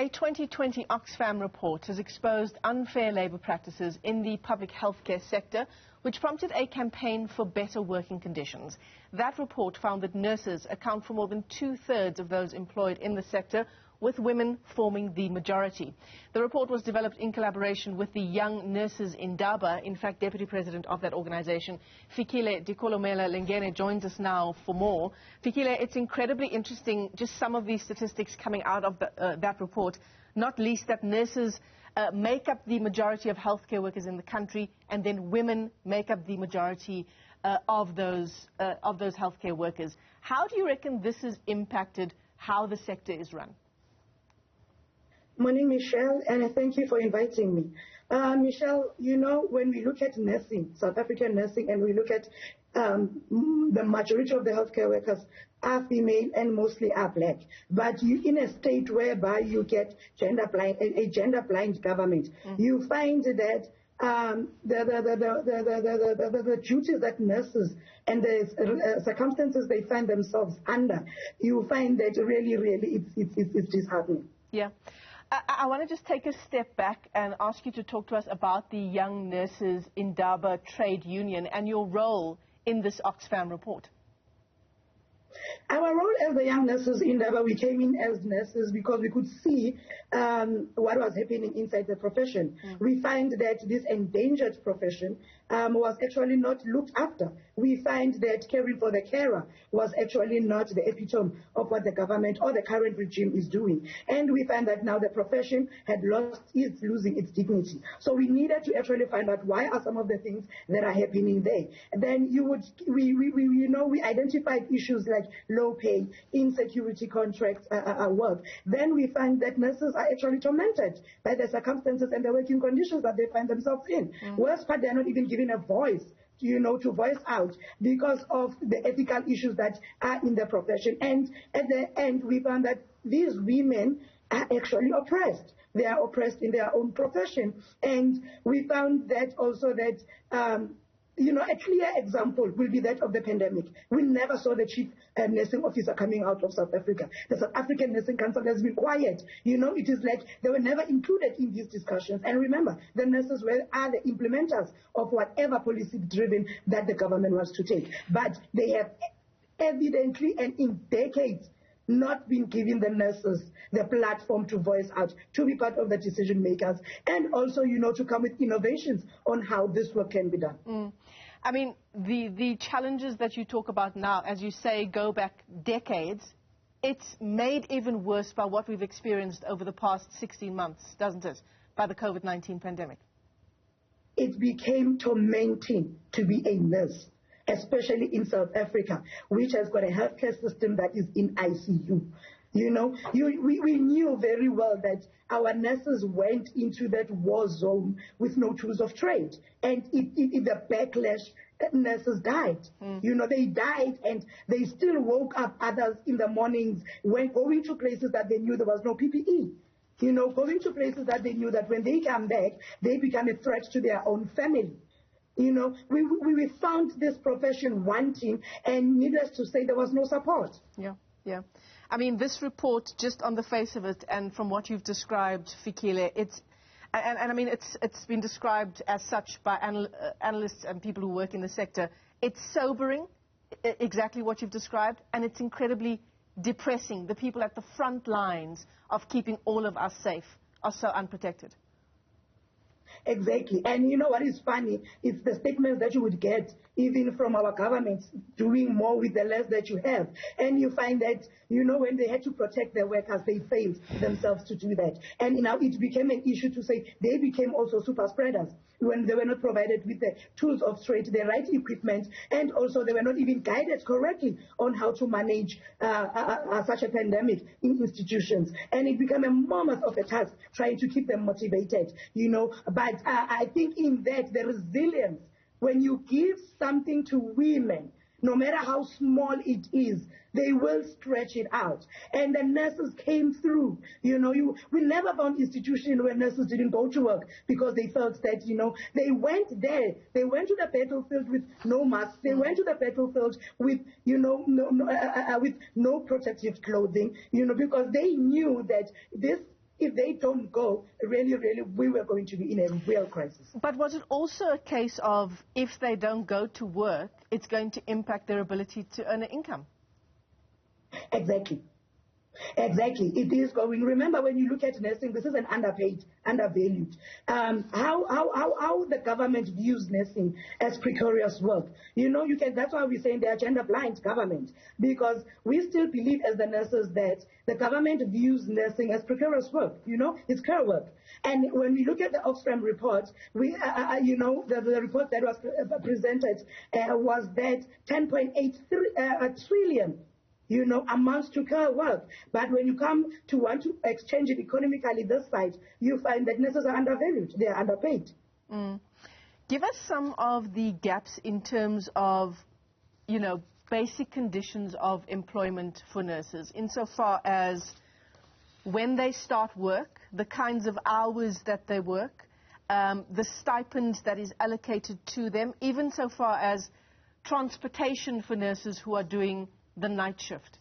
A 2020 Oxfam report has exposed unfair labour practices in the public healthcare sector, which prompted a campaign for better working conditions. That report found that nurses account for more than two-thirds of those employed in the sector, with women forming the majority. The report was developed in collaboration with the Young Nurses Indaba. In fact, Deputy President of that organization, Fikile Dikolomela-Lengene, joins us now for more. Fikile, it's incredibly interesting, just some of these statistics coming out of that report, not least that nurses make up the majority of healthcare workers in the country, and then women make up the majority of those healthcare workers. How do you reckon this has impacted how the sector is run? Morning, Michelle, and thank you for inviting me. Michelle, you know, when we look at nursing, South African nursing, and we look at the majority of the healthcare workers are female and mostly are black. But you, in a state whereby you get a gender-blind government, you find that the duties that nurses and the circumstances they find themselves under, you find that really it's disheartening. Yeah. I want to just take a step back and ask you to talk to us about the Young Nurses Indaba trade union and your role in this Oxfam report. Our role as the Young Nurses Indaba, we came in as nurses because we could see what was happening inside the profession. We find that this endangered profession was actually not looked after. We find that caring for the carer was actually not the epitome of what the government or the current regime is doing. And we find that now the profession is losing its dignity. So we needed to actually find out why are some of the things that are happening there. Then we identified issues like low pay, insecurity contracts work. Then we find that nurses are actually tormented by the circumstances and the working conditions that they find themselves in. Worst part, they're not even given a voice, to voice out because of the ethical issues that are in the profession. And at the end, we found that these women are actually oppressed. They are oppressed in their own profession. And we found that also that a clear example will be that of the pandemic. We never saw the chief nursing officer coming out of South Africa. The South African Nursing Council has been quiet. It is like they were never included in these discussions. And remember, the nurses are the implementers of whatever policy driven that the government wants to take. But they have evidently and in decades not been giving the nurses the platform to voice out, to be part of the decision makers, and also, to come with innovations on how this work can be done. I mean, the challenges that you talk about now, as you say, go back decades. It's made even worse by what we've experienced over the past 16 months, doesn't it, by the COVID-19 pandemic? It became tormenting to be a nurse, especially in South Africa, which has got a healthcare system that is in ICU. We knew very well that our nurses went into that war zone with no tools of trade. And the backlash, nurses died. They died and they still woke up others in the mornings when going to places that they knew there was no PPE. Going to places that they knew that when they come back, they become a threat to their own family. We found this profession wanting, and needless to say, there was no support. Yeah. I mean, this report, just on the face of it, and from what you've described, Fikile, it's been described as such by analysts and people who work in the sector. It's sobering, exactly what you've described, and it's incredibly depressing. The people at the front lines of keeping all of us safe are so unprotected. Exactly. And what is funny? It's the statements that you would get even from our governments, doing more with the less that you have. And you find that, when they had to protect their workers, they failed themselves to do that. And now it became an issue to say they became also super spreaders when they were not provided with the tools of trade, the right equipment, and also they were not even guided correctly on how to manage such a pandemic in institutions. And it became a mammoth of a task trying to keep them motivated, But I think in that, the resilience, when you give something to women, no matter how small it is, they will stretch it out. And the nurses came through. We never found institution where nurses didn't go to work because they felt that, they went there. They went to the battlefield with no masks. They went to the battlefield with, with no protective clothing, because they knew that this if they don't go, really, we were going to be in a real crisis. But was it also a case of if they don't go to work, it's going to impact their ability to earn an income? Exactly. Exactly, it is going. Remember, when you look at nursing, this is an underpaid, undervalued. How the government views nursing as precarious work. That's why we're saying they are gender-blind government, because we still believe as the nurses that the government views nursing as precarious work. It's care work. And when we look at the Oxfam report, the report that was presented was that 10.8 trillion amounts to care work. But when you come to want to exchange it economically this side, you find that nurses are undervalued. They are underpaid. Give us some of the gaps in terms of, basic conditions of employment for nurses, insofar as when they start work, the kinds of hours that they work, the stipend that is allocated to them, even so far as transportation for nurses who are doing the night shift.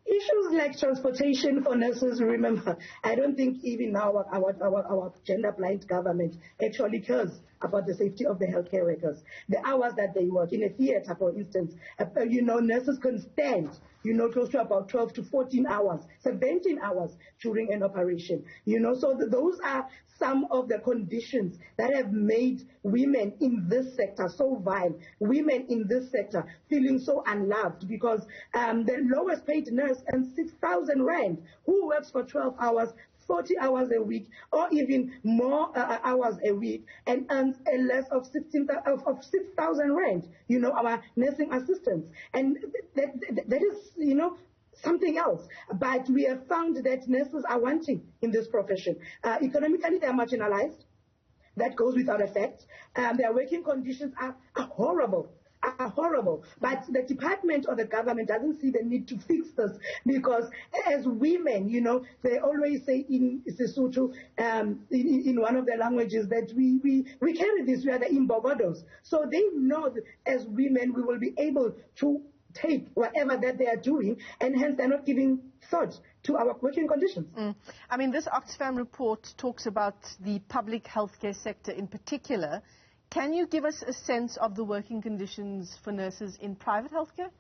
Issues like transportation for nurses, remember, I don't think even now our gender-blind government actually cares about the safety of the healthcare workers. The hours that they work in a theater, for instance, nurses can stand, close to about 12 to 14 hours, 17 hours during an operation. So those are some of the conditions that have made women in this sector so vile, women in this sector feeling so unloved, because the lowest paid nurse earns 6,000 rand, who works for 12 hours, 40 hours a week, or even more hours a week, and earns a less of 6,000 rand, our nursing assistants. And that is, something else. But we have found that nurses are wanting in this profession. Economically, they are marginalized. That goes without a fact. Their working conditions are horrible. But the department or the government doesn't see the need to fix this, because as women, they always say in Sesotho, in one of their languages, that we carry this, we are the imbogodos. So they know that as women we will be able to take whatever that they are doing, and hence they're not giving thought to our working conditions. I mean, this Oxfam report talks about the public healthcare sector in particular. Can you give us a sense of the working conditions for nurses in private healthcare?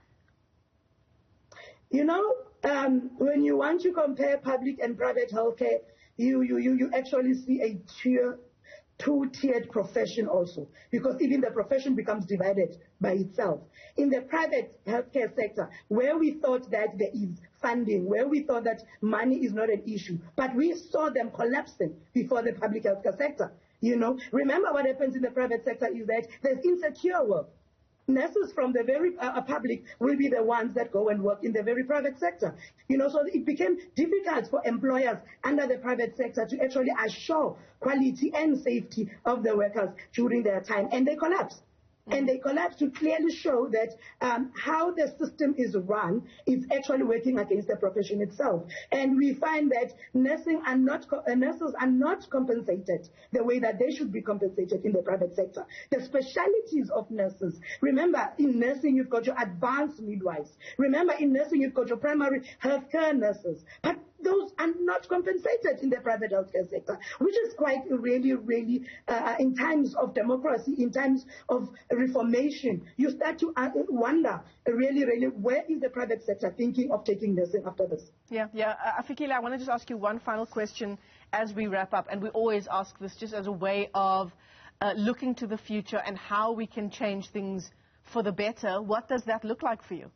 When you want to compare public and private healthcare, you actually see a two-tiered profession also, because even the profession becomes divided by itself. In the private healthcare sector, where we thought that there is funding, where we thought that money is not an issue, but we saw them collapsing before the public healthcare sector. Remember what happens in the private sector is that there's insecure work. Nurses from the very public will be the ones that go and work in the very private sector. So it became difficult for employers under the private sector to actually assure quality and safety of the workers during their time, and they collapsed. And they collapse to clearly show that how the system is run is actually working against the profession itself. And we find that nurses are not compensated the way that they should be compensated in the private sector. The specialities of nurses. Remember, in nursing, you've got your advanced midwives. Remember, in nursing, you've got your primary healthcare nurses. But those are not compensated in the private healthcare sector, which is quite really, in times of democracy, in times of reformation, you start to wonder, really, where is the private sector thinking of taking nursing after this? Fikile, I want to just ask you one final question as we wrap up, and we always ask this just as a way of looking to the future and how we can change things for the better. What does that look like for you?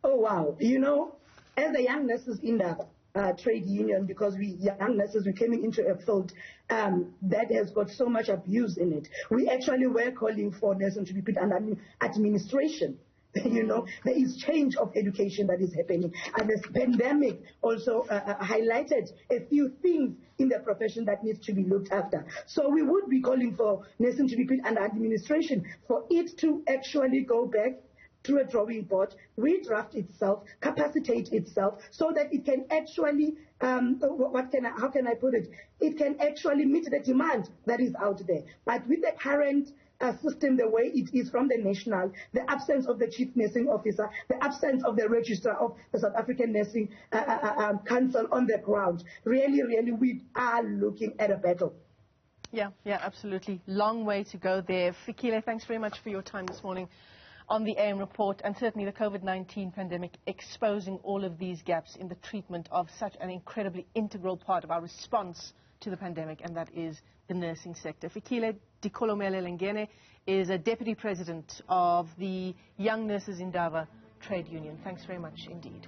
Oh, wow. As the young nurses in the trade union, because we young nurses, we came into a field that has got so much abuse in it. We actually were calling for nursing to be put under administration. There is change of education that is happening. And this pandemic also highlighted a few things in the profession that needs to be looked after. So we would be calling for nursing to be put under administration, for it to actually go back to a drawing board, redraft itself, capacitate itself, so that it can actually, how can I put it? It can actually meet the demand that is out there. But with the current system the way it is from the national, the absence of the chief nursing officer, the absence of the registrar of the South African Nursing Council on the ground, really, we are looking at a battle. Yeah, absolutely. Long way to go there. Fikile, thanks very much for your time this morning on the AM report, and certainly the COVID-19 pandemic exposing all of these gaps in the treatment of such an incredibly integral part of our response to the pandemic, and that is the nursing sector. Fikile Dikolomela-Lengene is a deputy president of the Young Nurses Indaba trade union. Thanks very much indeed.